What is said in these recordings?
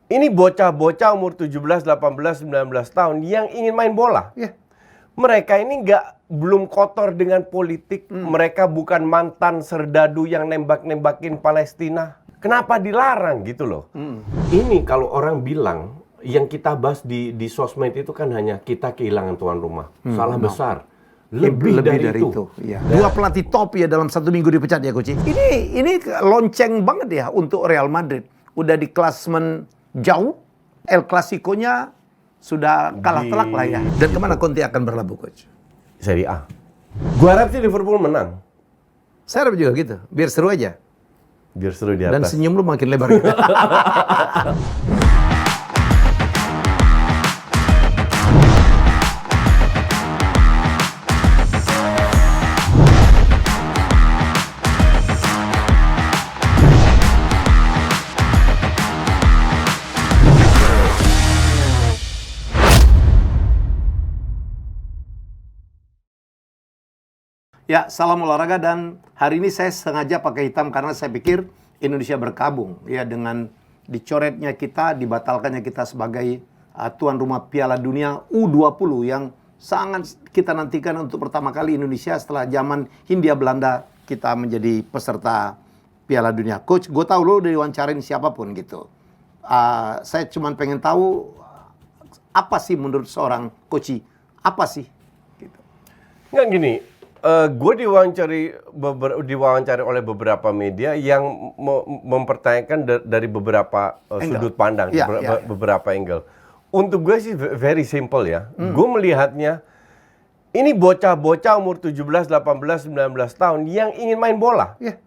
Ini bocah-bocah umur 17, 18, 19 tahun yang ingin main bola. Ya. Mereka ini belum kotor dengan politik. Mereka bukan mantan serdadu yang nembak-nembakin Palestina. Kenapa dilarang gitu loh? Ini kalau orang bilang yang kita bahas di sosmed itu kan hanya kita kehilangan tuan rumah. Salah besar. Lebih dari itu. Ya. Dua pelatih top ya dalam 1 minggu dipecat ya, Coach. Ini lonceng banget ya untuk Real Madrid. Udah di klasemen jauh, El Clasico-nya sudah kalah telak lah ya. Dan kemana Conte akan berlabuh, Coach? Serie A. Gua harap sih Liverpool menang. Saya harap juga gitu, biar seru aja. Biar seru di atas. Dan senyum lu makin lebar. Gitu. Ya, salam olahraga, dan hari ini saya sengaja pakai hitam karena saya pikir Indonesia berkabung ya dengan dicoretnya kita, dibatalkannya kita sebagai tuan rumah Piala Dunia U20 yang sangat kita nantikan untuk pertama kali Indonesia setelah zaman Hindia Belanda kita menjadi peserta Piala Dunia. Coach, gue tahu lo udah diwawancarain siapapun gitu. Saya cuma pengen tahu apa sih menurut seorang coach, apa sih? Gitu. Nggak gini. Gue diwawancari oleh beberapa media yang mempertanyakan dari beberapa sudut pandang, beberapa angle. Untuk gue sih very simple ya. Gue melihatnya ini bocah-bocah umur 17, 18, 19 tahun yang ingin main bola. Yeah.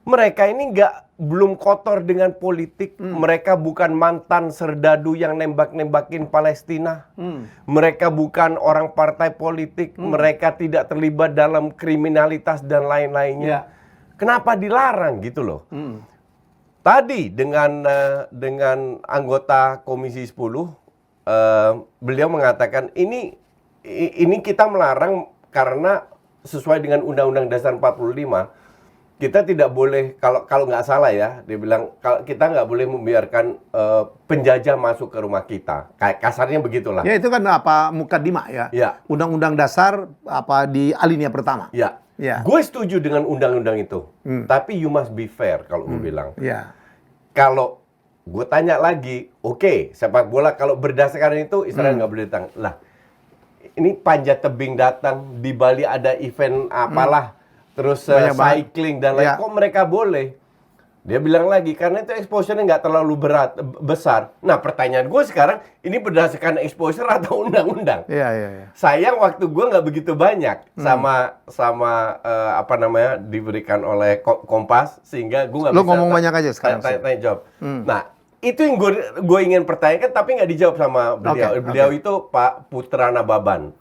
Mereka ini belum kotor dengan politik. Mereka bukan mantan serdadu yang nembak-nembakin Palestina. Mereka bukan orang partai politik. Mereka tidak terlibat dalam kriminalitas dan lain-lainnya. Kenapa dilarang gitu loh? Tadi dengan anggota Komisi 10, beliau mengatakan ini kita melarang karena sesuai dengan Undang-Undang Dasar 45. Kita tidak boleh, kalau nggak salah ya, dia bilang kita nggak boleh membiarkan penjajah masuk ke rumah kita. Kayak kasarnya begitulah. Ya itu kan mukadimah ya. Undang-Undang Dasar di alinea pertama. Ya. Gue setuju dengan undang-undang itu. Tapi you must be fair kalau gue bilang. Kalau gue tanya lagi, oke, sepak bola kalau berdasarkan itu Israel nggak boleh datang. Lah, ini panjat tebing datang, di Bali ada event apalah. Terus cycling dan lain, kok mereka boleh? Dia bilang lagi, karena itu exposure-nya nggak terlalu besar. Nah, pertanyaan gue sekarang, ini berdasarkan exposure atau undang-undang? Sayang waktu gue nggak begitu banyak sama diberikan oleh Kompas, sehingga gue nggak bisa ngomong banyak aja sekarang. Tanya jawab. Nah, itu yang gue ingin pertanyakan, tapi nggak dijawab sama beliau. Beliau itu Pak Putra Nababan.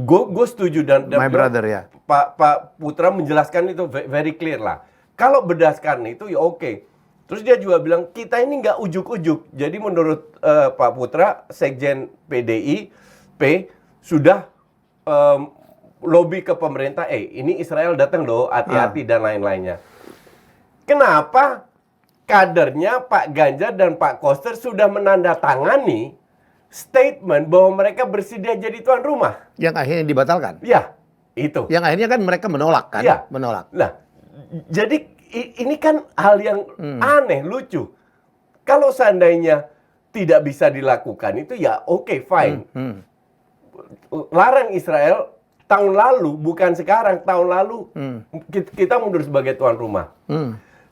Gue setuju dan my brother ya. Pak Putra menjelaskan itu very clear lah. Kalau berdasarkan itu ya oke. Terus dia juga bilang kita ini nggak ujuk-ujuk. Jadi menurut Pak Putra, Sekjen PDIP sudah lobby ke pemerintah. Ini Israel datang loh, hati-hati dan lain-lainnya. Kenapa kadernya Pak Ganjar dan Pak Koster sudah menandatangani statement bahwa mereka bersedia jadi tuan rumah? Yang akhirnya dibatalkan? Ya, itu. Yang akhirnya kan mereka menolak kan? Ya. Menolak. Nah, jadi ini kan hal yang aneh, lucu. Kalau seandainya tidak bisa dilakukan itu ya oke, fine. Larang Israel tahun lalu, bukan sekarang, tahun lalu kita mundur sebagai tuan rumah.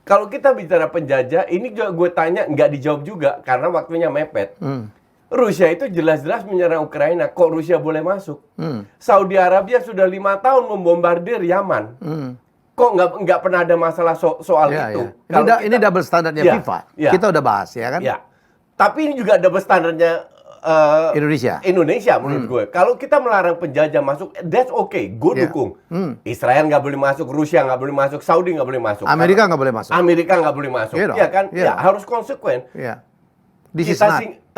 Kalau kita bicara penjajah, ini juga gue tanya, nggak dijawab juga karena waktunya mepet. Rusia itu jelas-jelas menyerang Ukraina. Kok Rusia boleh masuk? Saudi Arabia sudah 5 tahun membombardir Yaman. Kok nggak pernah ada masalah soal itu? Ini double standarnya FIFA. Kita udah bahas ya kan? Tapi ini juga double standarnya Indonesia menurut gue. Kalau kita melarang penjajah masuk, that's okay. Gue dukung. Israel nggak boleh masuk, Rusia nggak boleh masuk, Saudi nggak boleh masuk. Amerika nggak boleh masuk. Amerika nggak boleh masuk. Ya kan? Ya harus konsekuen.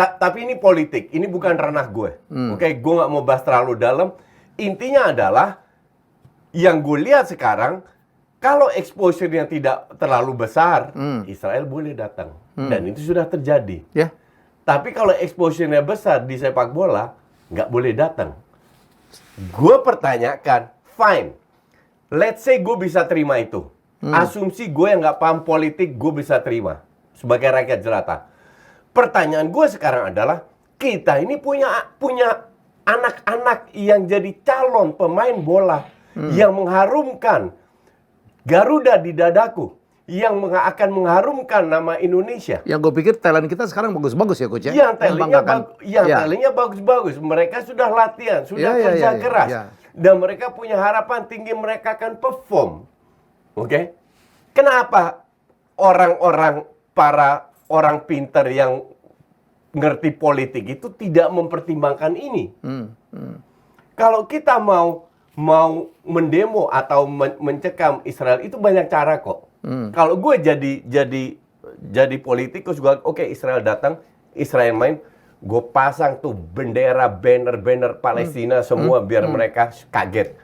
Tapi ini politik, ini bukan ranah gue. Oke, gue nggak mau bahas terlalu dalam. Intinya adalah yang gue lihat sekarang Kalau exposure-nya tidak terlalu besar, Israel boleh datang. Dan itu sudah terjadi. Ya. Tapi kalau exposure-nya besar di sepak bola, nggak boleh datang. Gue pertanyakan, fine. Let's say gue bisa terima itu. Asumsi gue yang nggak paham politik, gue bisa terima. Sebagai rakyat jelata. Pertanyaan gue sekarang adalah, kita ini punya anak-anak yang jadi calon pemain bola. Yang mengharumkan Garuda di dadaku, yang akan mengharumkan nama Indonesia. Yang gue pikir talent kita sekarang bagus-bagus ya, Coach ya. Yang talentnya bagus-bagus. Mereka sudah latihan, sudah kerja keras. Dan mereka punya harapan tinggi mereka akan perform. Oke? Kenapa para orang pintar yang ngerti politik itu tidak mempertimbangkan ini? Kalau kita mau mendemo atau mencekam Israel itu banyak cara kok. Kalau gue jadi politikus, gue oke, Israel datang, Israel main, gue pasang tuh bendera, banner Palestina semua biar mereka kaget.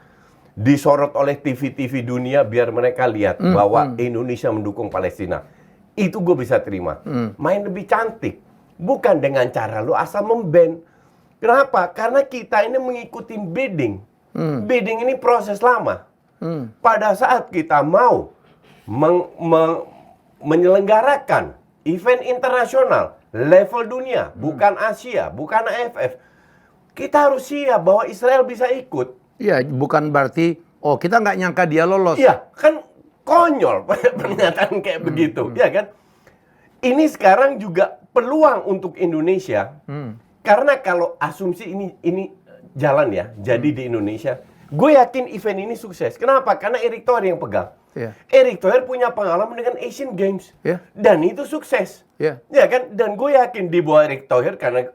Disorot oleh TV-TV dunia biar mereka lihat bahwa Indonesia mendukung Palestina. Itu gue bisa terima. Main lebih cantik, bukan dengan cara lu asal memban. Kenapa? Karena kita ini mengikuti bidding. Bidding ini proses lama. Pada saat kita mau menyelenggarakan event internasional level dunia, bukan Asia, bukan AFF, kita harus siap bahwa Israel bisa ikut. Iya, bukan berarti kita nggak nyangka dia lolos. Iya, kan konyol pernyataan kayak begitu, ya kan? Ini sekarang juga peluang untuk Indonesia, karena kalau asumsi ini jalan ya, jadi di Indonesia, gue yakin event ini sukses. Kenapa? Karena Erick Thohir yang pegang. Erick Thohir punya pengalaman dengan Asian Games, dan itu sukses. Ya kan? Dan gue yakin di bawah Erick Thohir, karena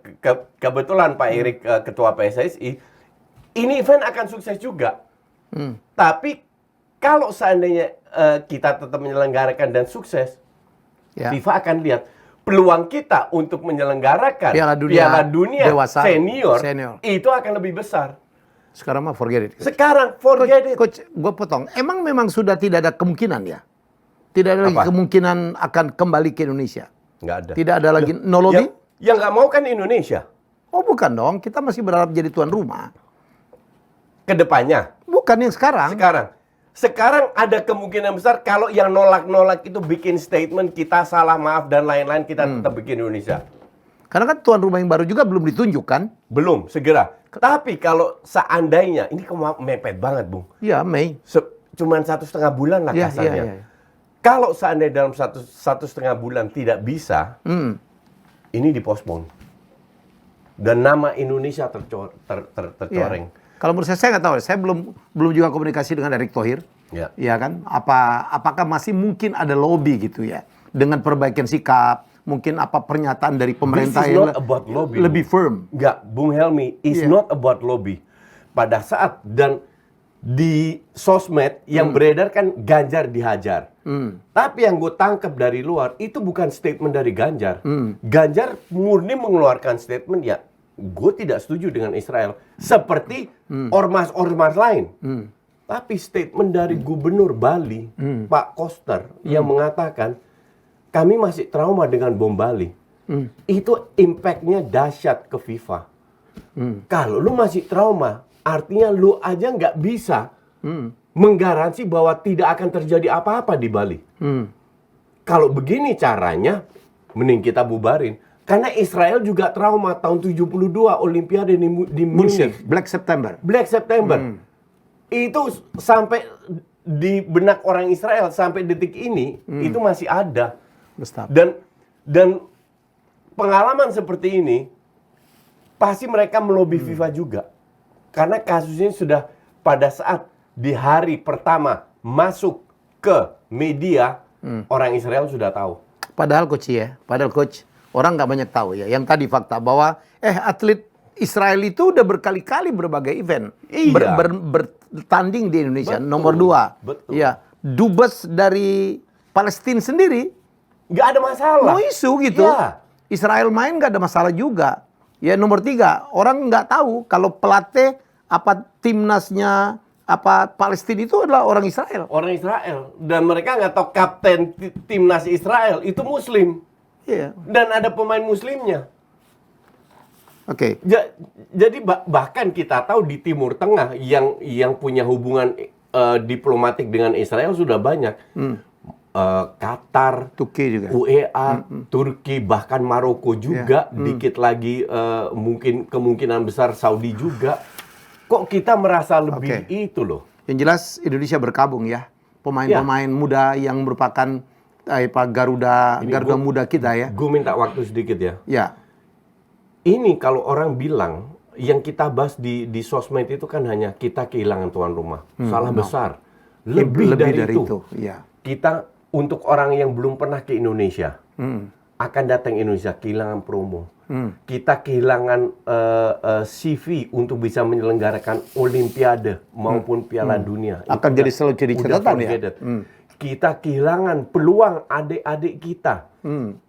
kebetulan Pak Erick ketua PSSI, ini event akan sukses juga. Tapi kalau seandainya kita tetap menyelenggarakan dan sukses, FIFA akan lihat peluang kita untuk menyelenggarakan Piala Dunia dewasa, senior itu akan lebih besar. Sekarang mah forget it. Sekarang forget it. Coach, gue potong. Emang memang sudah tidak ada kemungkinan ya? Tidak ada lagi kemungkinan akan kembali ke Indonesia? Nggak ada. Tidak ada lagi no lobby? Yang nggak mau kan Indonesia. Oh bukan dong, kita masih berharap jadi tuan rumah. Kedepannya. Bukan yang sekarang. Sekarang ada kemungkinan besar kalau yang nolak-nolak itu bikin statement kita salah, maaf dan lain-lain, kita tetap bikin Indonesia. Karena kan tuan rumah yang baru juga belum ditunjuk kan? Belum, segera. Tapi kalau seandainya, ini mepet banget, Bung. Iya, Mei. Cuman 1,5 bulan lah kasarnya. Iya. Kalau seandainya dalam 1,5 bulan tidak bisa, ini dipospon. Dan nama Indonesia tercoreng. Kalau menurut saya nggak tahu. Saya belum juga komunikasi dengan Erick Thohir. Ya kan? Apakah masih mungkin ada lobby gitu ya? Dengan perbaikan sikap, mungkin apa pernyataan dari pemerintah This is yang not about lobby, lebih firm. Enggak, Bung Helmi, it's not about lobby. Pada saat dan di sosmed yang beredar kan Ganjar dihajar. Tapi yang gue tangkap dari luar itu bukan statement dari Ganjar. Ganjar murni mengeluarkan statement ya, gue tidak setuju dengan Israel. Seperti ormas-ormas lain. Tapi statement dari Gubernur Bali, Pak Koster, yang mengatakan, kami masih trauma dengan bom Bali. Itu impact-nya dahsyat ke FIFA. Kalau lu masih trauma, artinya lu aja nggak bisa menggaransi bahwa tidak akan terjadi apa-apa di Bali. Kalau begini caranya, mending kita bubarin. Karena Israel juga trauma tahun 72 Olimpiade di Munich. Black September. Itu sampai di benak orang Israel sampai detik ini itu masih ada. Dan pengalaman seperti ini pasti mereka melobi FIFA juga. Karena kasusnya sudah pada saat di hari pertama masuk ke media, orang Israel sudah tahu. Padahal coach, orang nggak banyak tahu ya. Yang tadi fakta bahwa atlet Israel itu udah berkali-kali berbagai event bertanding di Indonesia. Betul. Nomor 2. Betul. Ya, dubes dari Palestina sendiri nggak ada masalah. no isu gitu. Ya. Israel main nggak ada masalah juga. Ya nomor 3, orang nggak tahu kalau pelatih timnasnya Palestina itu adalah orang Israel. Orang Israel. Dan mereka nggak tahu kapten timnas Israel itu Muslim. Iya. Dan ada pemain Muslimnya. Oke. Jadi bahkan kita tahu di Timur Tengah yang punya hubungan diplomatik dengan Israel sudah banyak. Qatar, Turki juga. UEA, Turki, bahkan Maroko juga, dikit lagi mungkin kemungkinan besar Saudi juga. Kok kita merasa lebih itu loh? Yang jelas Indonesia berkabung ya. Pemain-pemain muda yang merupakan Garuda muda kita ya. Gue minta waktu sedikit ya. Ya. Ini kalau orang bilang yang kita bahas di sosmed itu kan hanya kita kehilangan tuan rumah. Salah besar. Lebih dari itu. Ya. Kita untuk orang yang belum pernah ke Indonesia akan datang ke Indonesia kehilangan promo. Kita kehilangan CV untuk bisa menyelenggarakan Olimpiade maupun Piala Dunia. Akan jadi selalu jadi catatan ya. Kita kehilangan peluang adik-adik kita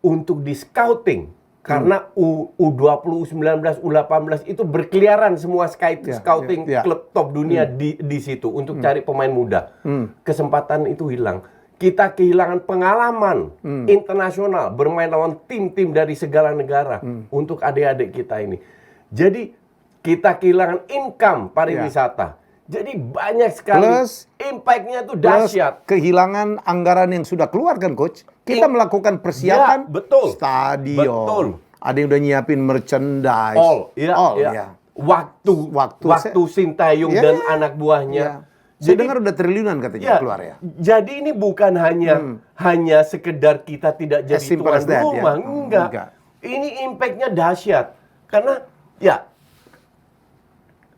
untuk di scouting karena U20, U19, U18 itu berkeliaran semua scouting klub top dunia di situ untuk cari pemain muda. Kesempatan itu hilang. Kita kehilangan pengalaman internasional bermain lawan tim-tim dari segala negara untuk adik-adik kita ini. Jadi kita kehilangan income pariwisata. Jadi banyak sekali impact-nya itu dahsyat. Kehilangan anggaran yang sudah keluar kan coach. Kita melakukan persiapan stadion. Betul. Ada yang udah nyiapin merchandise. Waktu Sintayong dan anak buahnya. Saya dengar udah triliunan katanya keluar ya. Jadi ini bukan hanya sekedar kita tidak jadi tuan rumah, enggak. Ini impact-nya dahsyat. Karena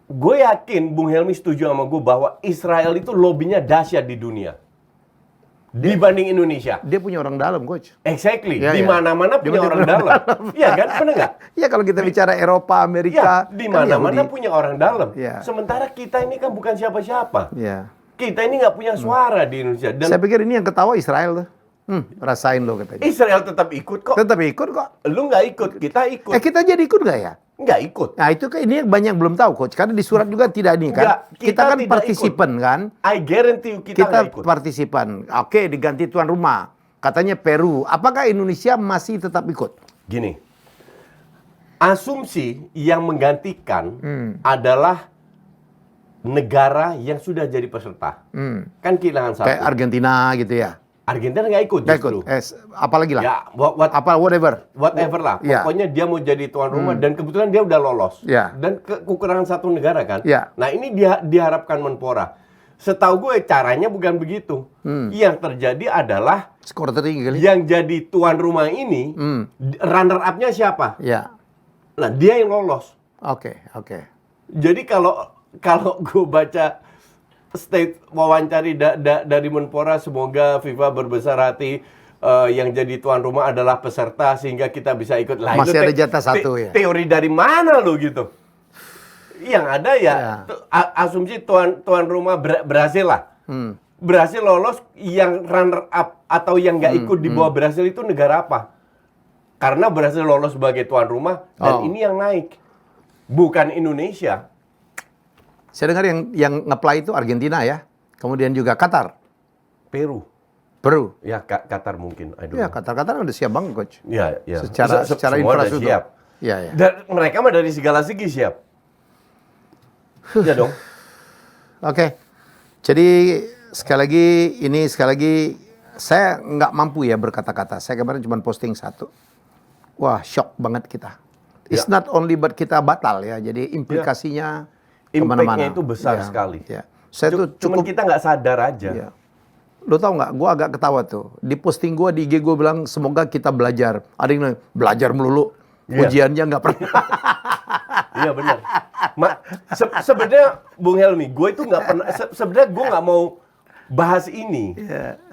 gue yakin Bung Helmi setuju sama gue bahwa Israel itu lobbynya dahsyat di dunia. Dibanding Indonesia. Dia punya orang dalam, coach. Exactly. Di mana-mana punya orang dalam. Iya kan? Benar nggak? Iya, kalau kita bicara Eropa, Amerika. Di mana-mana punya orang dalam. Ya. Sementara kita ini kan bukan siapa-siapa. Ya. Kita ini nggak punya suara di Indonesia. Dan saya pikir ini yang ketawa Israel tuh. Rasain lo katanya. Israel tetap ikut kok. Tetap ikut kok. Lu nggak ikut, kita ikut. Kita jadi ikut nggak ya? Nggak ikut. Nah itu kan ini banyak belum tahu coach. Karena di surat juga tidak ini kan. Kita kan partisipan kan. I guarantee you kita nggak ikut. Partisipan. Oke, diganti tuan rumah. Katanya Peru. Apakah Indonesia masih tetap ikut? Gini. Asumsi yang menggantikan adalah negara yang sudah jadi peserta. Kan kehilangan satu. Kayak Argentina gitu ya. Argentina nggak ikut justru. Apalagi lah. Ya, whatever lah. Pokoknya dia mau jadi tuan rumah dan kebetulan dia udah lolos. Dan kekurangan satu negara kan. Nah ini diharapkan Menpora. Setahu gue caranya bukan begitu. Yang terjadi adalah skor tertinggi kali. Yang jadi tuan rumah ini runner up-nya siapa? Nah dia yang lolos. Oke. Jadi kalau gue baca wawancari dari Menpora, semoga FIFA berbesar hati yang jadi tuan rumah adalah peserta sehingga kita bisa ikut. Masih ada jatah satu ya. Teori dari mana lo gitu? Yang ada asumsi tuan rumah berhasil lah. Berhasil lolos, yang runner up atau yang nggak ikut di bawah berhasil itu negara apa? Karena berhasil lolos sebagai tuan rumah dan ini yang naik, bukan Indonesia. Saya dengar yang nge-play itu Argentina ya. Kemudian juga Qatar. Peru. Ya, Qatar mungkin. Ya, Qatar udah siap banget, coach. Ya. Secara infrastruktur. Siap. Ya. Dan mereka mah dari segala segi siap. Ya dong. Oke. Jadi sekali lagi saya nggak mampu ya berkata-kata. Saya kemarin cuma posting satu. Wah, shock banget kita. It's not only buat kita batal ya. Jadi implikasinya impact-nya itu besar sekali. Cuman kita nggak sadar aja. Lo tau nggak? Gue agak ketawa tuh. Di posting gue di IG gue bilang semoga kita belajar. Ada yang bilang belajar melulu. Ujiannya nggak pernah. Iya benar. Sebenarnya Bung Helmi, gue itu nggak pernah. Sebenarnya gue nggak mau bahas ini.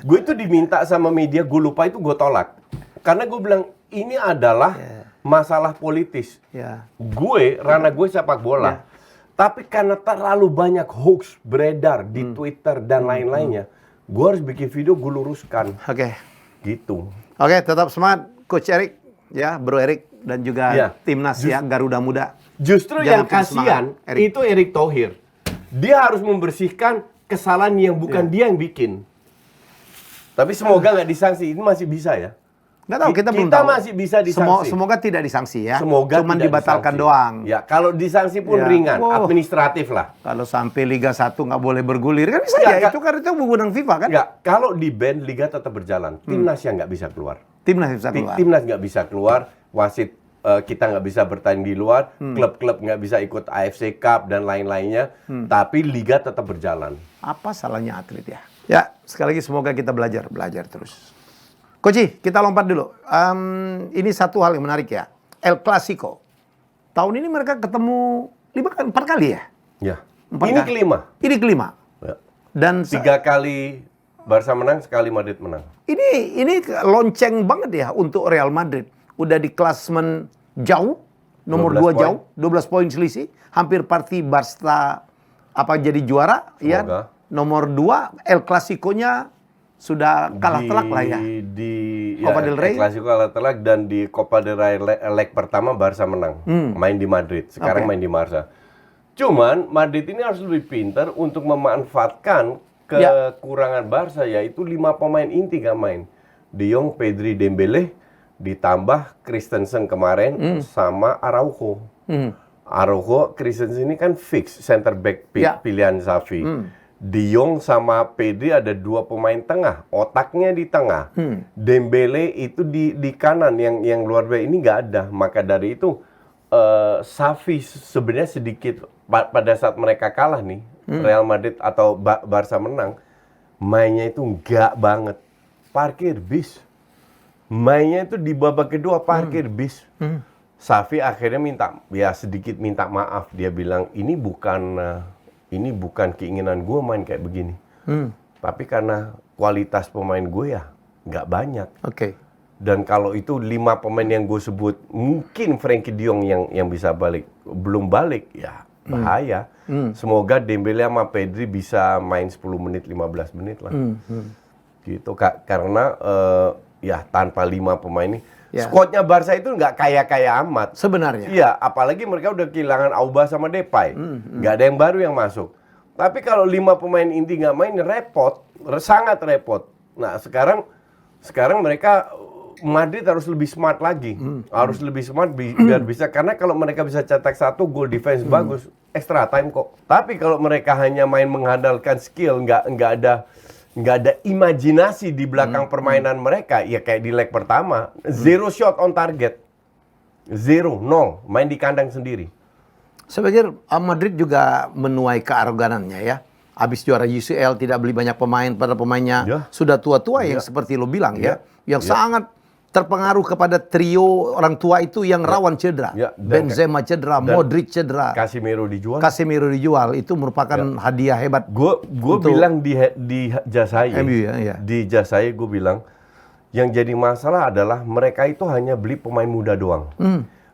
Gue itu diminta sama media, gue lupa itu gue tolak. Karena gue bilang ini adalah masalah politis. Ranah gue sepak bola. Tapi karena terlalu banyak hoax beredar di Twitter dan lain-lainnya, gue harus bikin video, gue luruskan. Oke. Gitu. Oke, tetap semangat Coach Erik, ya, Bro Erik, dan juga timnas ya, Garuda Muda. Justru yang kasihan itu Erick Thohir. Dia harus membersihkan kesalahan yang bukan dia yang bikin. Tapi semoga nggak disanksi. Ini masih bisa ya. Nggak tahu, kita belum tahu. Masih bisa disanksi. Semoga tidak disanksi ya. Semoga cuman tidak dibatalkan disanksi. doang. Ya, kalau disanksi pun Ya. ringan, Wow. administratif lah. Kalau sampai Liga 1 nggak boleh bergulir kan bisa Ya, ya. Itu kan itu wewenang FIFA kan. Enggak, kalau di ban liga tetap berjalan. Timnas yang nggak bisa keluar. Timnas bisa keluar. Timnas nggak bisa keluar, wasit kita nggak bisa bertanding di luar, klub-klub nggak bisa ikut AFC Cup dan lain-lainnya, tapi liga tetap berjalan. Apa salahnya atlet ya? Ya, sekali lagi semoga kita belajar terus. Coach, kita lompat dulu. Ini satu hal yang menarik ya. El Clasico. Tahun ini mereka ketemu 4 kali ya? Ya. 4 Ini kali. kelima. Ini kelima. Ya. Dan 3 kali Barca menang, sekali Madrid menang. ini lonceng banget ya untuk Real Madrid. Udah di klasemen jauh, nomor 2 jauh, 12 poin selisih, hampir parti Barca jadi juara. Semoga. Ya. Nomor 2 El Clasico-nya sudah kalah telak lah ya. Di Copa del Rey. Clasico kalah telak, dan di Copa del Rey leg pertama Barca menang. Main di Madrid, sekarang main di Barca. Cuman Madrid ini harus lebih pintar untuk memanfaatkan kekurangan Barca, yaitu 5 pemain inti gak main. De Jong, Pedri, Dembele, ditambah Christensen kemarin sama Araujo. Araujo, Christensen ini kan fix center back pilihan Xavi. De Jong sama Pedri ada 2 pemain tengah, otaknya di tengah. Dembele itu di kanan, yang luar biasa ini nggak ada. Maka dari itu Xavi sebenarnya sedikit pada saat mereka kalah nih, Real Madrid atau Barca menang, mainnya itu nggak banget, parkir bis. Mainnya itu di babak kedua parkir bis. Xavi akhirnya sedikit minta maaf. Dia bilang ini bukan keinginan gue main kayak begini. Tapi karena kualitas pemain gue ya nggak banyak. Oke. Dan kalau itu 5 pemain yang gue sebut, mungkin Frenkie de Jong yang bisa balik, belum balik ya bahaya. Semoga Dembele sama Pedri bisa main 10 menit, 15 menit lah. Gitu karena ya tanpa 5 pemain ini, squadnya Barca itu nggak kaya-kaya amat. Sebenarnya. Iya, apalagi mereka udah kehilangan Auba sama Depay. Nggak ada yang baru yang masuk. Tapi kalau 5 pemain inti nggak main, repot, sangat repot. Nah sekarang mereka Madrid harus lebih smart lagi, harus lebih smart biar bisa, karena kalau mereka bisa cetak 1 gol, defense bagus, extra time kok. Tapi kalau mereka hanya main mengandalkan skill, nggak ada imajinasi di belakang permainan mereka, ya kayak di leg pertama, 0 shot on target, 0, main di kandang sendiri. Saya pikir Madrid juga menuai kearoganannya ya. Habis juara UCL tidak beli banyak pemain, pada pemainnya sudah tua-tua yang seperti lo bilang yang sangat terpengaruh kepada trio orang tua itu yang rawan cedera. Benzema cedera, Modric cedera, Casemiro dijual, itu merupakan hadiah hebat. Gue bilang di Jasai, MU di Jasai gue bilang yang jadi masalah adalah mereka itu hanya beli pemain muda doang.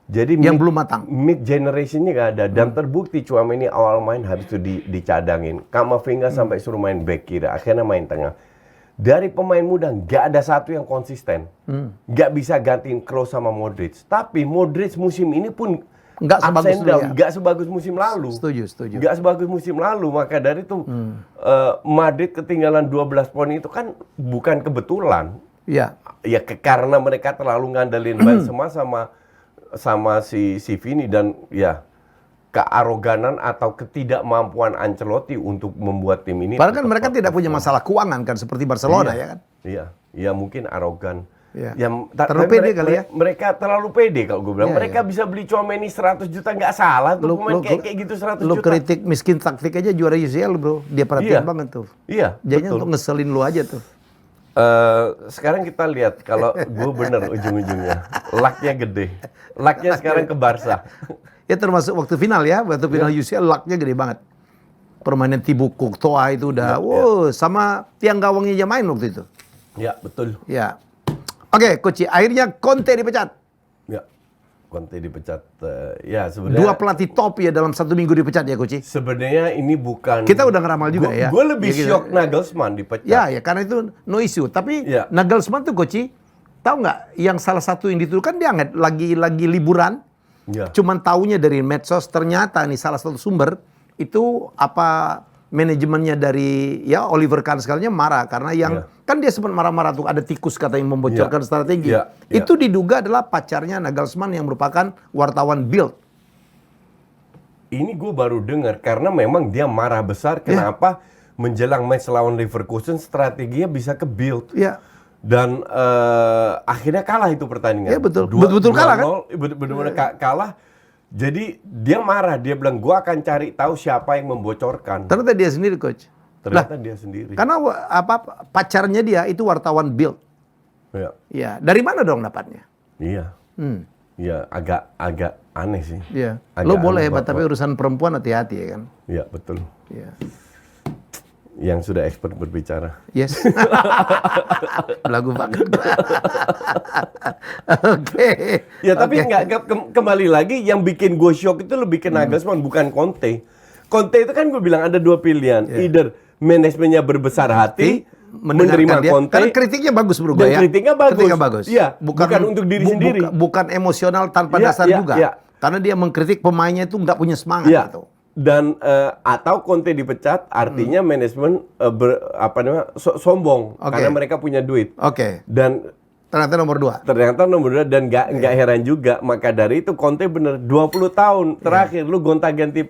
Jadi yang belum matang. Mid generationnya nggak ada, dan terbukti Tchouaméni awal main habis itu dicadangin. Kamavinga sampai suruh main back kiri, akhirnya main tengah. Dari pemain muda nggak ada satu yang konsisten, nggak bisa gantiin Kroos sama Modric. Tapi Modric musim ini pun nggak sebagus nggak sebagus musim lalu. Setuju. Nggak sebagus musim lalu, maka dari itu Madrid ketinggalan 12 poin itu kan bukan kebetulan. Ya karena mereka terlalu ngandelin Benzema sama si Vini, dan ya kearoganan atau ketidakmampuan Ancelotti untuk membuat tim ini. Padahal kan mereka tidak punya masalah keuangan kan seperti Barcelona ya kan? Iya mungkin arogan. Terlalu pede kali ya? Mereka terlalu pede kalau gue bilang. Mereka bisa beli Tchouaméni 100 juta, nggak salah tuh pemain kayak gitu 100 juta. Lu kritik miskin taktik aja juara UCL bro, dia perhatian banget tuh. Iya. Jadinya untuk ngeselin lu aja tuh. Sekarang kita lihat kalau gue bener ujung-ujungnya, lucknya gede. Lucknya sekarang ke Barca. Ya termasuk waktu final ya, waktu final UCL lucknya gede banget. Permainan Thibaut Courtois itu udah, sama tiang gawangnya aja main waktu itu. Ya betul. Ya. Oke, Coach, akhirnya Conte dipecat. Ya, Conte dipecat. Ya sebenarnya. 2 pelatih top ya dalam 1 minggu dipecat ya, Coach. Sebenarnya ini bukan. Kita udah ngeramal juga ya. Gue lebih shock Nagelsmann dipecat. Ya karena itu no issue. Tapi Nagelsmann tuh, Coach, tahu nggak? Yang salah satu yang dituduhkan dia lagi liburan. Cuman taunya dari medsos, ternyata nih salah satu sumber itu manajemennya dari Oliver Kahn sekalinya marah karena kan dia sempat marah-marah tuh ada tikus katanya membocorkan strategi. Itu diduga adalah pacarnya Nagelsmann yang merupakan wartawan Bild. Ini gue baru dengar karena memang dia marah besar kenapa menjelang match lawan Leverkusen strateginya bisa ke Bild. Dan akhirnya kalah itu pertandingan. Iya betul. Betul kalah kan? Benar-benar kalah. Jadi dia marah, dia bilang gua akan cari tahu siapa yang membocorkan. Ternyata dia sendiri, coach. Ternyata dia sendiri. Karena pacarnya dia itu wartawan Bild. Iya. Dari mana dong dapatnya? Iya. Iya, agak aneh sih. Iya. Lo boleh hebat tapi urusan perempuan hati-hati ya kan? Iya, betul. Iya. Yang sudah expert berbicara. Yes. Lagu banget. Oke. Ya tapi kembali lagi yang bikin gue shock itu lebih ke Nagelsmann bukan Conte. Conte itu kan gue bilang ada dua pilihan. Either manajemennya berbesar hati, menerima Conte. Karena kritiknya bagus bro. Dan kritiknya bagus. Iya. Bukan untuk diri sendiri. Bukan emosional tanpa dasar juga. Karena dia mengkritik pemainnya itu nggak punya semangat gitu. Dan atau Conte dipecat artinya manajemen sombong karena mereka punya duit. Dan ternyata nomor 2 dan nggak heran juga maka dari itu Conte bener 20 tahun terakhir lu gonta-ganti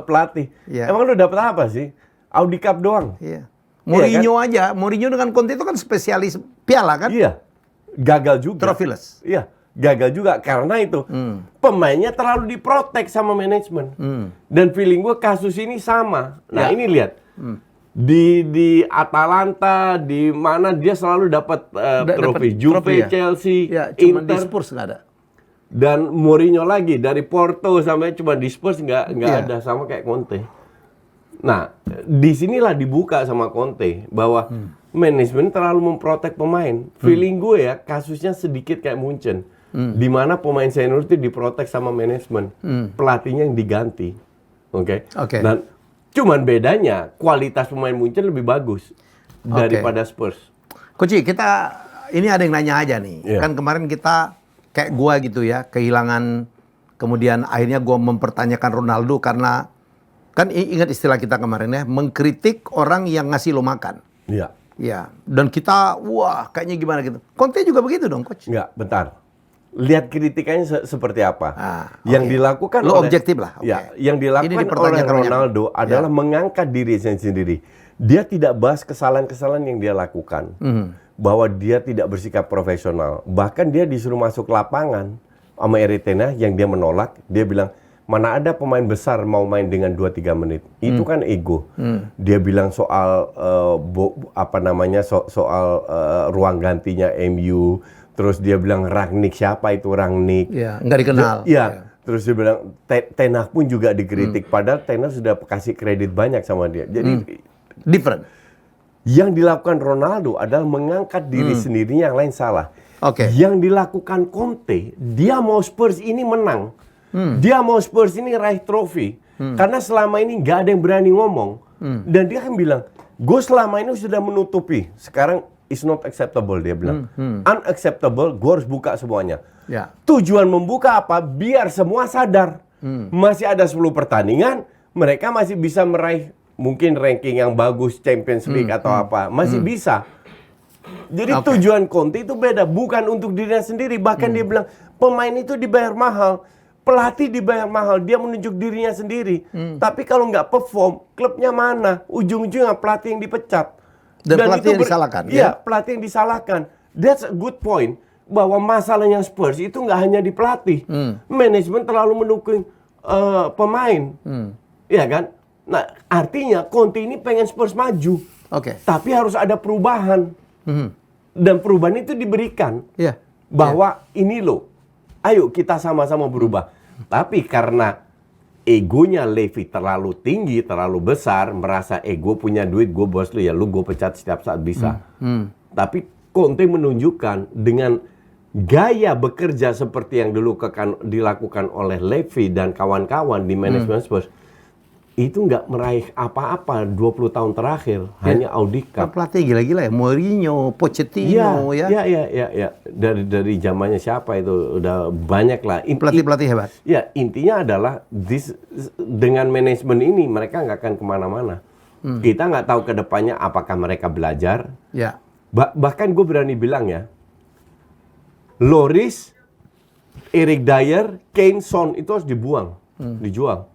pelatih. Emang lu dapet apa sih? Audi Cup doang. Mourinho aja, Mourinho dengan Conte itu kan spesialis piala kan? Iya. Gagal juga. Trophyless. Iya. Gagal juga karena itu pemainnya terlalu diprotek sama manajemen dan feeling gue kasus ini sama. Nah ini lihat di Atalanta di mana dia selalu dapat trofi Juve, Chelsea, Inter. Di Inter, Spurs nggak ada. Dan Mourinho lagi dari Porto sampai cuma di Spurs nggak ada sama kayak Conte. Nah disinilah dibuka sama Conte bahwa manajemen terlalu memprotek pemain. Feeling gue ya kasusnya sedikit kayak Munchen. Di mana pemain senior itu diprotek sama manajemen, pelatihnya yang diganti, Dan cuman bedanya kualitas pemain Munchen lebih bagus daripada Spurs. Coach, kita ini ada yang nanya aja nih, kan kemarin kita kayak gua gitu ya kehilangan, kemudian akhirnya gua mempertanyakan Ronaldo karena kan ingat istilah kita kemarin ya, mengkritik orang yang ngasih lo makan. Iya. Dan kita wah kayaknya gimana gitu. Conte juga begitu dong, Coach? Enggak, bentar. Lihat kritikannya seperti apa. Yang dilakukan lo objektif lah. Yang dilakukan oleh Ronaldo adalah mengangkat dirinya sendiri. Dia tidak bahas kesalahan-kesalahan yang dia lakukan. Bahwa dia tidak bersikap profesional. Bahkan dia disuruh masuk lapangan sama Erik ten Hag yang dia menolak. Dia bilang, mana ada pemain besar mau main dengan 2-3 menit. Itu kan ego. Dia bilang soal soal ruang gantinya MU. Terus dia bilang Rangnick, siapa itu Rangnick? Nggak dikenal. Terus dia bilang ten Hag pun juga dikritik. Padahal ten Hag sudah kasih kredit banyak sama dia. Jadi different. Yang dilakukan Ronaldo adalah mengangkat diri sendirinya, yang lain salah. Yang dilakukan Conte, dia mau Spurs ini menang. Dia mau Spurs ini raih trofi. Karena selama ini nggak ada yang berani ngomong. Dan dia kan bilang, gue selama ini sudah menutupi. Sekarang is not acceptable, dia bilang. Unacceptable, gue harus buka semuanya. Tujuan membuka apa? Biar semua sadar. Masih ada 10 pertandingan, mereka masih bisa meraih mungkin ranking yang bagus, Champions League atau apa. Masih bisa. Jadi tujuan Conte itu beda. Bukan untuk dirinya sendiri. Bahkan dia bilang, pemain itu dibayar mahal. Pelatih dibayar mahal. Dia menunjuk dirinya sendiri. Tapi kalau nggak perform, klubnya mana? Ujung-ujungnya pelatih yang dipecat. Dan pelatih yang disalahkan. Iya, pelatih yang disalahkan. That's a good point. Bahwa masalahnya Spurs itu nggak hanya di pelatih. Manajemen terlalu mendukung pemain. Iya kan? Nah, artinya Conte ini pengen Spurs maju. Tapi harus ada perubahan. Dan perubahan itu diberikan. Bahwa ini loh, ayo kita sama-sama berubah. Tapi karena egonya Levy terlalu tinggi, terlalu besar, merasa gue punya duit, gue bos lu ya, lu gue pecat setiap saat bisa. Tapi Conte menunjukkan dengan gaya bekerja seperti yang dulu dilakukan oleh Levy dan kawan-kawan di manajemen Spurs, itu nggak meraih apa-apa 20 tahun terakhir, hanya Audika. Pelatih gila-gila ya, Mourinho, Pochettino ya. Iya. Dari zamannya siapa itu udah banyak lah. Pelatih-pelatih hebat. Ya, intinya adalah dengan manajemen ini mereka nggak akan kemana-mana. Kita nggak tahu ke depannya apakah mereka belajar. Ya. Bahkan gue berani bilang ya, Lloris, Eric Dyer, Kane, Son itu harus dibuang, dijual.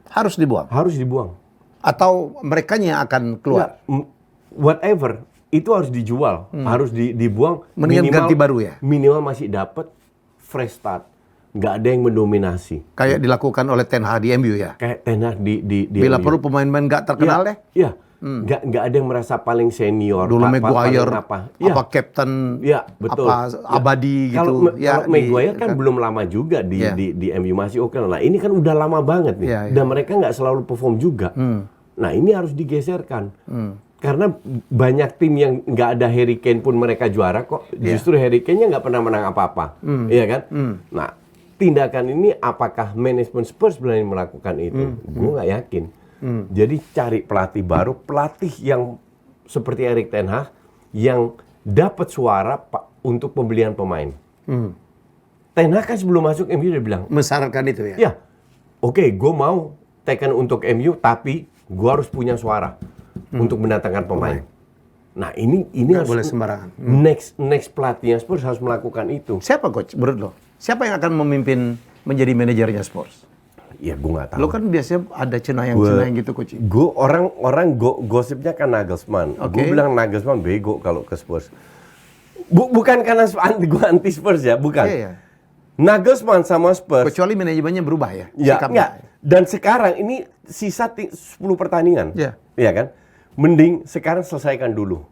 Harus dibuang. Harus dibuang. Atau merekanya akan keluar. Ya, whatever, itu harus dijual, harus dibuang. Mendingan ganti baru ya? Minimal masih dapat fresh start. Nggak ada yang mendominasi. Kayak dilakukan oleh Ten Hag di MU ya? Kayak Ten Hag di Bila MU. perlu pemain-pemain nggak terkenal deh. Iya. Nggak ada yang merasa paling senior. Dulu Maguire, apa Captain, betul. abadi gitu. Kalau Maguire kan belum lama juga di MU, masih oke. Nah ini kan udah lama banget nih. Dan mereka nggak selalu perform juga. Nah ini harus digeserkan. Karena banyak tim yang nggak ada Harry Kane pun mereka juara kok. Justru Harry Kane-nya nggak pernah menang apa-apa. Iya kan? Nah tindakan ini apakah manajemen Spurs berani melakukan itu? Gue nggak yakin. Jadi cari pelatih baru, pelatih yang seperti Erik ten Hag yang dapat suara untuk pembelian pemain. Ten Hag kan sebelum masuk MU dia bilang mensyaratkan itu ya. Ya, oke, gue mau tekan untuk MU, tapi gue harus punya suara untuk mendatangkan pemain. Nah ini harus boleh sembarangan. Next pelatihnya Spurs harus melakukan itu. Siapa coach menurut lo? Siapa yang akan memimpin menjadi manajernya Spurs? Ya gue nggak tahu. Lo kan biasanya ada cenayang-cenayang gitu coach. Gue orang gosipnya kan Nagelsmann. Gue bilang Nagelsmann bego kalau ke Spurs. Bukan karena gue anti Spurs ya, bukan. Iya. Nagelsmann sama Spurs. Kecuali manajemennya berubah ya. Ya enggak. Dan sekarang ini sisa 10 pertandingan. Iya. Iya kan? Mending sekarang selesaikan dulu.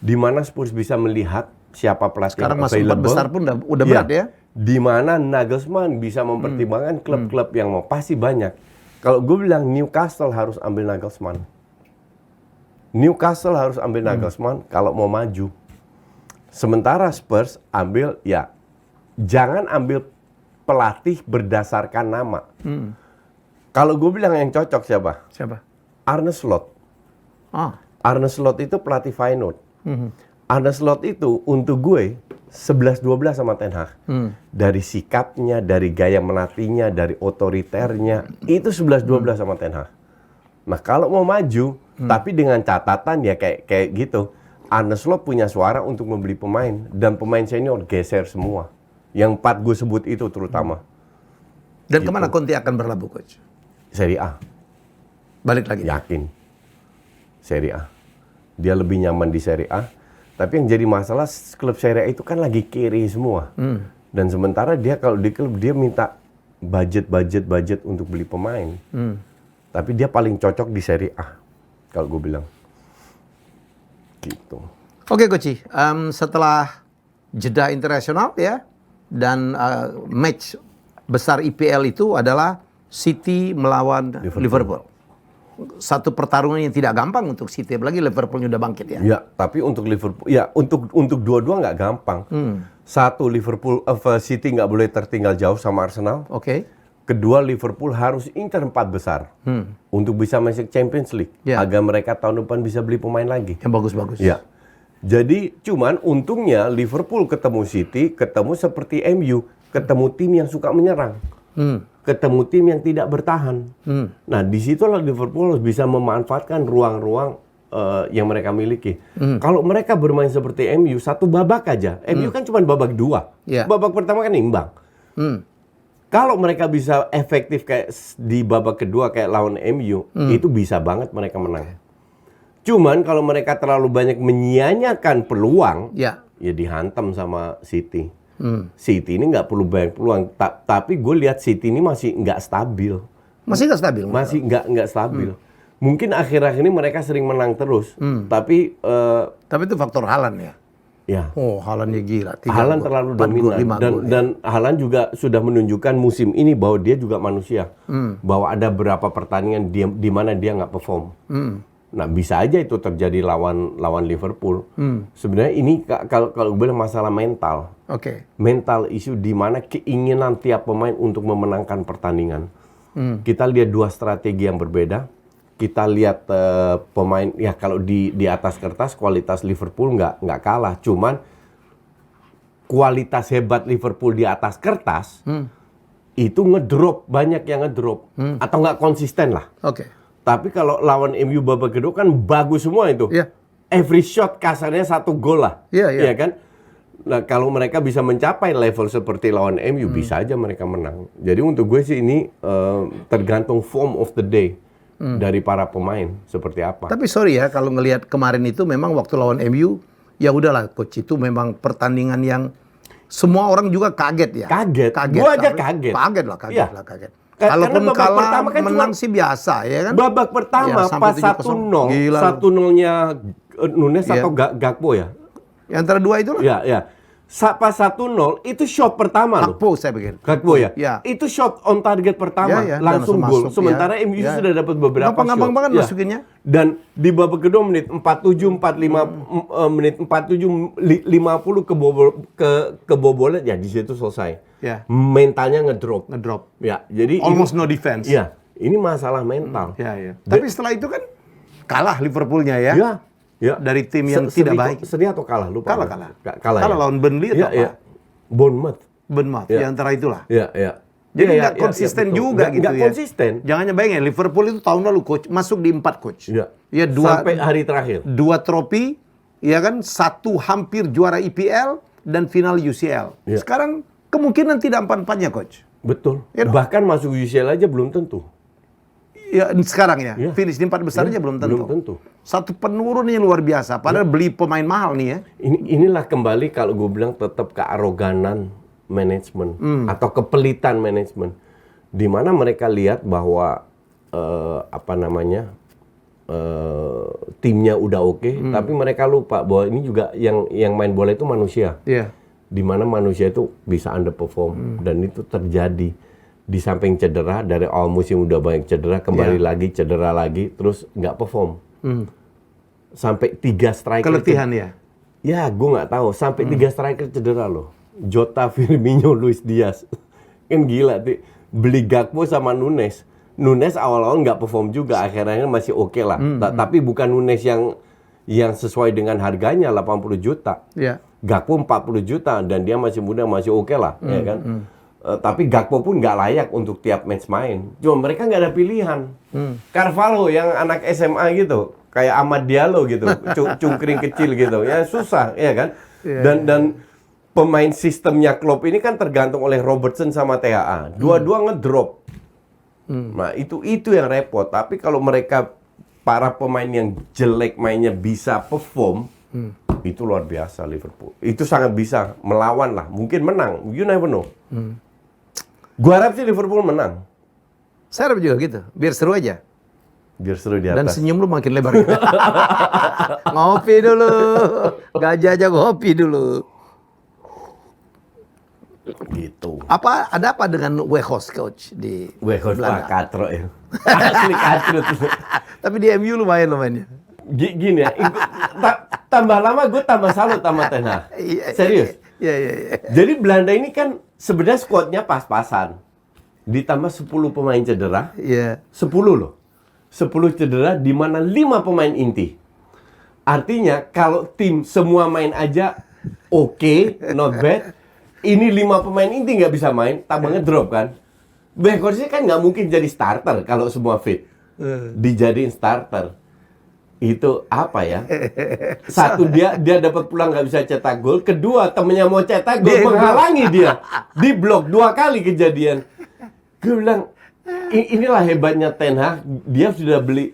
Di mana Spurs bisa melihat siapa pelatih sekarang yang masuk 4 besar pun udah berat ya. Di mana Nagelsmann bisa mempertimbangkan klub-klub yang mau, pasti banyak. Kalau gue bilang Newcastle harus ambil Nagelsmann. Newcastle harus ambil Nagelsmann kalau mau maju. Sementara Spurs ambil jangan ambil pelatih berdasarkan nama. Kalau gue bilang yang cocok siapa? Siapa? Arne Slot. Arne Slot itu pelatih Feyenoord. Arne Slot itu untuk gue 11-12 sama Ten Hag. Dari sikapnya, dari gaya melatihnya, dari otoriternya, itu 11-12 sama Ten Hag. Nah kalau mau maju, tapi dengan catatan ya kayak gitu, Arne Slot punya suara untuk membeli pemain, dan pemain senior geser semua. Yang 4 gue sebut itu terutama. Dan kemana Conte akan berlabuh coach? Serie A. Balik lagi? Yakin. Serie A. Dia lebih nyaman di Serie A. Tapi yang jadi masalah klub Serie A itu kan lagi kiri semua. Dan sementara dia kalau di klub dia minta budget untuk beli pemain. Tapi dia paling cocok di Serie A. Kalau gue bilang. Gitu. Oke Coach, setelah jeda internasional ya, dan match besar IPL itu adalah City melawan Liverpool. Satu pertarungan yang tidak gampang untuk City, apalagi Liverpoolnya udah bangkit ya. Ya, tapi untuk Liverpool, ya untuk dua-dua nggak gampang. Satu, City nggak boleh tertinggal jauh sama Arsenal. Oke. Kedua, Liverpool harus incer 4 besar untuk bisa masuk Champions League, agar mereka tahun depan bisa beli pemain lagi. Yang bagus-bagus. Ya. Jadi cuman untungnya Liverpool ketemu City, ketemu seperti MU, ketemu tim yang suka menyerang. Ketemu tim yang tidak bertahan. Nah, disitulah Liverpool harus bisa memanfaatkan ruang-ruang yang mereka miliki. Kalau mereka bermain seperti MU, satu babak aja. MU kan cuma babak 2. Babak pertama kan imbang. Kalau mereka bisa efektif kayak di babak kedua kayak lawan MU, itu bisa banget mereka menang. Cuman kalau mereka terlalu banyak menyia-nyiakan peluang, ya dihantam sama City. City ini nggak perlu banyak peluang, tapi gue lihat City ini masih nggak stabil. Masih nggak stabil? Masih nggak stabil. Mungkin akhir-akhir ini mereka sering menang terus, tapi itu faktor Haaland ya? Ya. Oh, Haaland gila. Haaland terlalu dominan dan Haaland juga sudah menunjukkan musim ini bahwa dia juga manusia, bahwa ada beberapa pertandingan di mana dia nggak perform. Nah, bisa aja itu terjadi lawan Liverpool. Sebenarnya ini kalau gue bilang masalah mental. Oke. Mental isu di mana keinginan tiap pemain untuk memenangkan pertandingan. Kita lihat dua strategi yang berbeda. Kita lihat pemain, ya kalau di atas kertas kualitas Liverpool nggak kalah. Cuman kualitas hebat Liverpool di atas kertas itu ngedrop, banyak yang ngedrop. Atau nggak konsisten lah. Oke. Tapi kalau lawan MU babak kedua kan bagus semua itu. Iya. Every shot kasarnya 1 gol lah. Iya kan? Nah, kalau mereka bisa mencapai level seperti lawan MU, bisa aja mereka menang. Jadi untuk gue sih ini tergantung form of the day dari para pemain seperti apa. Tapi sorry ya, kalau ngelihat kemarin itu memang waktu lawan MU, ya udahlah coach, itu memang pertandingan yang semua orang juga kaget ya. Kaget. Gua aja kaget. Kaget Iya. lah, kaget. Karena Kalaupun babak kalah, pertama kan menang sih biasa ya kan. Babak pertama Ya, sampai pas 7-0. 1-0, Gila. 1-0-nya Nunes Iya. atau Gakpo ya? Yang antara dua itu lah. Ya. Pas 1-0 itu shot pertama loh. Gakpo saya pikir. Gakpo ya? Ya. Itu shot on target pertama, Ya, dan langsung gol. masuk, Sementara ya. MU Ya. sudah dapat beberapa Gampang-gampang shot. banget Ya. masukinnya. Dan di babak kedua menit 47, 45, menit 47, 50 kebobolan, ya di situ selesai. Ya. Mentalnya ngedrop. Ngedrop. Ya, jadi Almost no defense. Iya, ini masalah mental. Ya. Tapi setelah itu kan kalah Liverpoolnya ya. Ya. Dari tim yang tidak baik. Seri atau kalah? Lupa. Kalah. Kalah ya? lawan Burnley atau apa? Bournemouth. Bournemouth, Ya. ya antara itulah. Iya. Jadi nggak konsisten betul. juga gitu Nggak ya. konsisten. Jangan bayangin Liverpool itu tahun lalu coach masuk di 4 coach. Iya. Ya Sampai hari terakhir. 2 trofi, ya kan, 1 hampir juara IPL dan final UCL. Iya. Sekarang kemungkinan tidak 4-4-nya coach. Betul. Ya dong. Bahkan masuk UCL aja belum tentu. Ya sekarang ya, Iya. finish di 4 besar aja belum tentu. Belum tentu. Satu penurunan yang luar biasa. Padahal beli pemain mahal nih ya. Inilah kembali kalau gue bilang tetap kearoganan manajemen atau kepelitan manajemen, di mana mereka lihat bahwa timnya udah oke, tapi mereka lupa bahwa ini juga yang main bola itu manusia. Iya. Di mana manusia itu bisa underperform dan itu terjadi di samping cedera, dari awal musim udah banyak cedera, kembali lagi cedera lagi, terus nggak perform. Sampai 3 striker Keletihan ya. Ya, gue nggak tahu. Sampai 3 striker cedera loh. Jota, Firmino, Luis Diaz. Kan gila. Beli Gakpo sama Nunes. Nunes awal-awal nggak perform juga. Akhirnya masih oke lah. Tapi bukan Nunes yang sesuai dengan harganya, 80 juta. Iya. Gakpo 40 juta. Dan dia masih muda, masih oke lah. Ya kan? Tapi Gakpo pun nggak layak untuk tiap match main. Cuma mereka nggak ada pilihan. Carvalho yang anak SMA gitu. Kayak Amad Diallo gitu, cungkring kecil gitu, ya susah, ya kan? Dan pemain sistemnya Klopp ini kan tergantung oleh Robertson sama THA, dua-dua ngedrop. Nah itu yang repot. Tapi kalau mereka para pemain yang jelek mainnya bisa perform, itu luar biasa Liverpool. Itu sangat bisa melawan lah, mungkin menang, you never know. Gua harap sih Liverpool menang. Saya harap juga gitu, biar seru aja. Biar seru di Dan atas. senyum lu makin lebar. Ngopi dulu. Gajah aja ngopi dulu. Gitu. Ada apa dengan Weghorst coach di Weghorst Belanda? katro ya. Asli katrut. Tapi di MU lumayan mainnya. Gini ya, tambah lama gue tambah salut sama Ten Hag. Serius. Iya. Jadi Belanda ini kan sebenarnya skuadnya pas-pasan. Ditambah 10 pemain cedera. Iya. 10 loh. 10 cedera di mana 5 pemain inti. Artinya kalau tim semua main aja oke, not bad. Ini 5 pemain inti nggak bisa main, tambahnya drop kan. Weghorst kan nggak mungkin jadi starter kalau semua fit. Dijadiin starter. Itu apa ya? Satu, dia dapat pulang nggak bisa cetak gol. Kedua, temennya mau cetak gol menghalangi dia. Di blok 2 kali kejadian. Gue bilang, inilah hebatnya Ten Hag. Dia sudah beli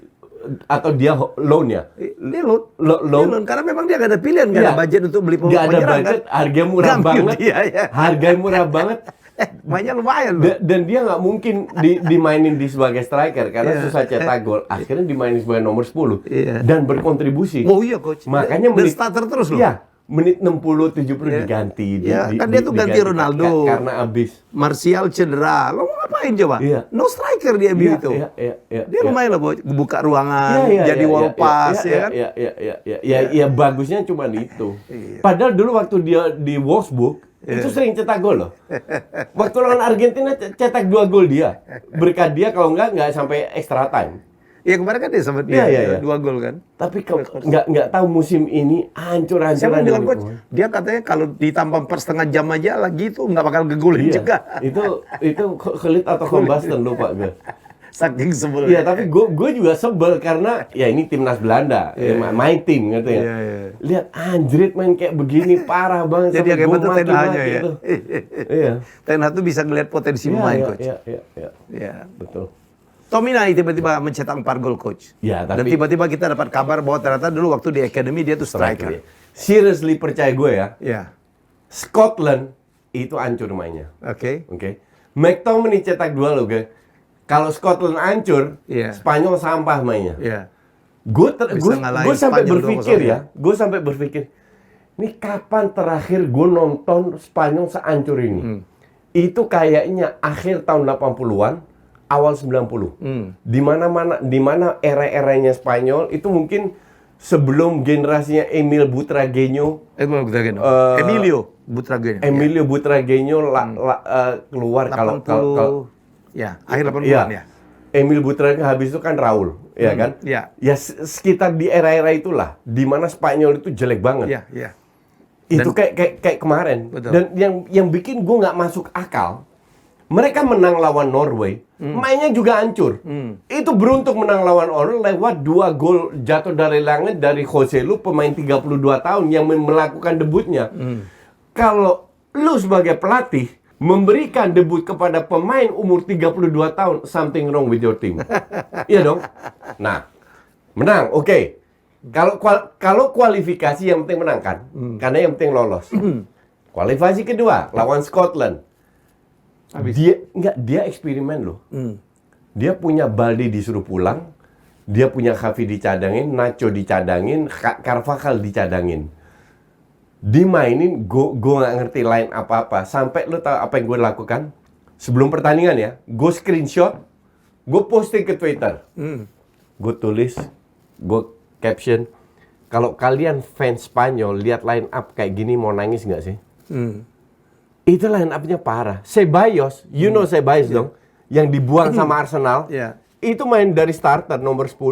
atau dia loan ya? Dia loan. Loan. Karena memang dia nggak ada pilihan, nggak ada budget untuk beli pemain. Nggak ada budget, harga murah banget. Harga murah banget. Mainnya lumayan loh. Dan dia nggak mungkin dimainin di sebagai striker karena susah cetak gol. Akhirnya dimainin sebagai nomor 10 dan berkontribusi. Oh iya coach. Makanya dan starter terus loh. Iya, menit 60 70 diganti. Kan dia tuh ganti Ronaldo. Karena habis. Martial cedera. Lo mau ngapain coba? Iya. No striker dia itu. Iya. Dia lumayan loh buka ruangan, jadi wall pass ya kan. Iya, bagusnya cuma itu. Padahal dulu waktu dia di Wolfsburg Itu sering cetak gol loh. Waktu lawan Argentina cetak 2 gol dia. Berkat dia kalau nggak sampai extra time. Ya kemarin kan dia sempat Iya. 2 gol kan. Tapi kalau nggak tahu musim ini hancur-hancuran. Siapa bilang coach? Dia katanya kalau ditambah per setengah jam aja lagi itu nggak bakal gegolin juga. Itu Khalid atau Kombasten lupa gue. Saking sebel. Iya, tapi gue juga sebel karena ya ini timnas Belanda, main tim gitu ya. Lihat anjrit main kayak begini parah banget. Jadi yang hebat tuh Ten Hag-nya ya. Gitu. Iya. Ten Hag tuh bisa ngeliat potensi pemain coach. Iya, betul. Tomina tiba-tiba mencetak 4 gol coach. Ya, Dan tapi tiba-tiba kita dapat kabar bahwa ternyata dulu waktu di academy dia tuh striker. seriously percaya gue ya. Iya. Scotland itu hancur mainnya. Oke. McTominay cetak 2 loh, guys. Kalau Scotland hancur, Spanyol sampah mainnya. Iya. Gue sampai Spanyol berpikir 2-0 ya, gue sampai berpikir, ini kapan terakhir gue nonton Spanyol sehancur ini? Itu kayaknya akhir tahun 80-an, awal 90. Di mana era-eranya Spanyol itu mungkin sebelum generasinya Emilio Butragueño keluar kalau ya, akhir 80-an ya. Emil Butragueño habis itu kan Raul, ya kan? Iya. Ya sekitar di era-era itulah, di mana Spanyol itu jelek banget. Iya. Itu kayak kemarin. Betul. Dan yang bikin gue nggak masuk akal, mereka menang lawan Norway, mainnya juga hancur. Itu beruntung menang lawan Norway lewat 2 gol jatuh dari langit dari Jose Lu, pemain 32 tahun yang melakukan debutnya. Kalau lu sebagai pelatih memberikan debut kepada pemain umur 32 tahun, something wrong with your team. Iya dong? Nah, menang, oke. Kalau kualifikasi yang penting menang kan? Karena yang penting lolos. Kualifikasi kedua, lawan Scotland. Dia eksperimen loh. Dia punya Balde disuruh pulang, dia punya Xavi dicadangin, Nacho dicadangin, Carvajal dicadangin. Dimainin, gue nggak ngerti line apa-apa. Sampai lu tahu apa yang gue lakukan? Sebelum pertandingan ya, gue screenshot, gue posting ke Twitter. Gue tulis, gue caption, kalau kalian fans Spanyol lihat line up kayak gini mau nangis nggak sih? Itu line up-nya parah. Ceballos, you know Ceballos dong, yang dibuang sama Arsenal, itu main dari starter nomor 10.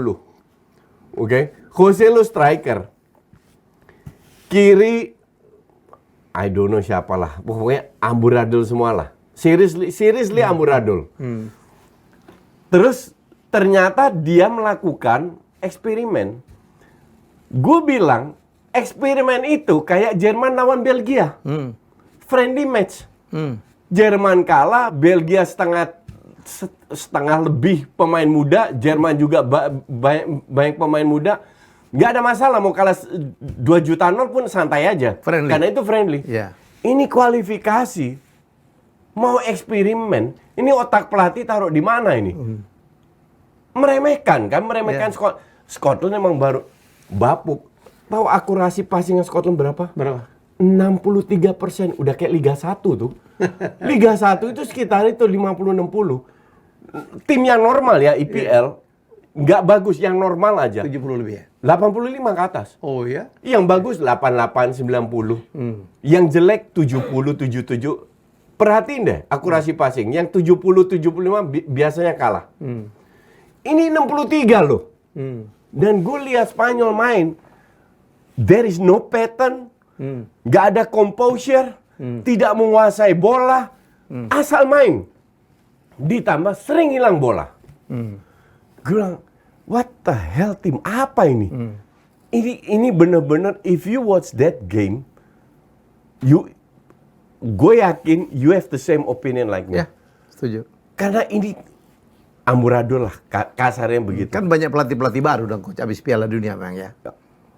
Jose Lu striker. Kiri I don't know siapa lah, pokoknya amburadul semua lah. Seriously amburadul. Terus ternyata dia melakukan eksperimen. Gue bilang eksperimen itu kayak Jerman lawan Belgia, friendly match. Jerman kalah, Belgia setengah lebih pemain muda, Jerman juga banyak pemain muda. Nggak ada masalah, mau kalah 2 juta nol pun santai aja. Friendly. Karena itu friendly. Ini kualifikasi, mau eksperimen, ini otak pelatih taruh di mana ini? Meremehkan kan, Scotland emang baru bapuk. Tahu akurasi passing Scotland berapa? 63%, udah kayak Liga 1 tuh. Liga 1 itu sekitar itu 50-60. Tim yang normal ya, IPL, nggak bagus, yang normal aja 70 lebih ya? 85 ke atas. Oh ya? Yang bagus 88, 90. Yang jelek 70, 77. Perhatiin deh akurasi passing. Yang 70, 75 biasanya kalah. Ini 63 loh. Dan gue lihat Spanyol main, there is no pattern, nggak ada composure, tidak menguasai bola, asal main. Ditambah sering hilang bola. Gue bilang, what the hell tim apa ini? Ini bener-bener if you watch that game, gue yakin you have the same opinion like me. Ya, setuju. Karena ini amburadul lah, kasarnya begitu. Kan banyak pelatih-pelatih baru dong coach habis Piala Dunia Bang ya.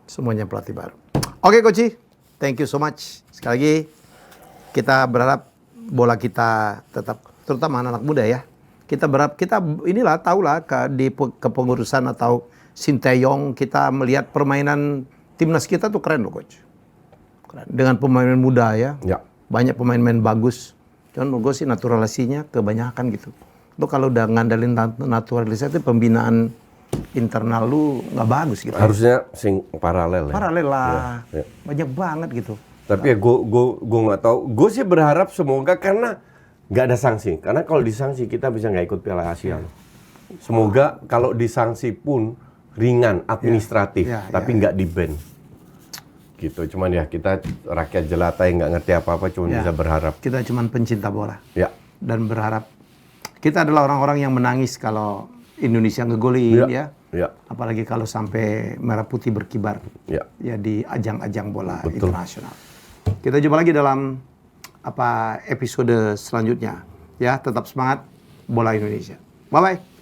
Semuanya pelatih baru. Oke coach, thank you so much. Sekali lagi kita berharap bola kita tetap, terutama anak-anak muda ya. Kita berharap, kita inilah tahulah di kepengurusan atau Sinteyong, kita melihat permainan timnas kita tuh keren loh coach. Keren. Dengan pemain muda ya. Banyak pemain-pemain bagus. Cuman menurut gue sih naturalisasinya kebanyakan gitu. Lu kalau udah ngandalin naturalisasi, pembinaan internal lu nggak bagus gitu. Harusnya paralel ya. Paralel lah. Banyak banget gitu. Tapi ya gue nggak tahu. Gue sih berharap semoga karena nggak ada sanksi. Karena kalau disanksi kita bisa nggak ikut Piala Asia. Semoga kalau disanksi pun ringan, administratif, tapi nggak di-ban. Gitu. Cuman ya kita rakyat jelata yang nggak ngerti apa-apa cuma bisa berharap. Kita cuman pencinta bola. Ya. Dan berharap. Kita adalah orang-orang yang menangis kalau Indonesia ngegolin ya. Ya. Apalagi kalau sampai merah putih berkibar. Ya di ajang-ajang bola internasional. Kita jumpa lagi dalam episode selanjutnya. Ya, tetap semangat bola Indonesia. Bye bye.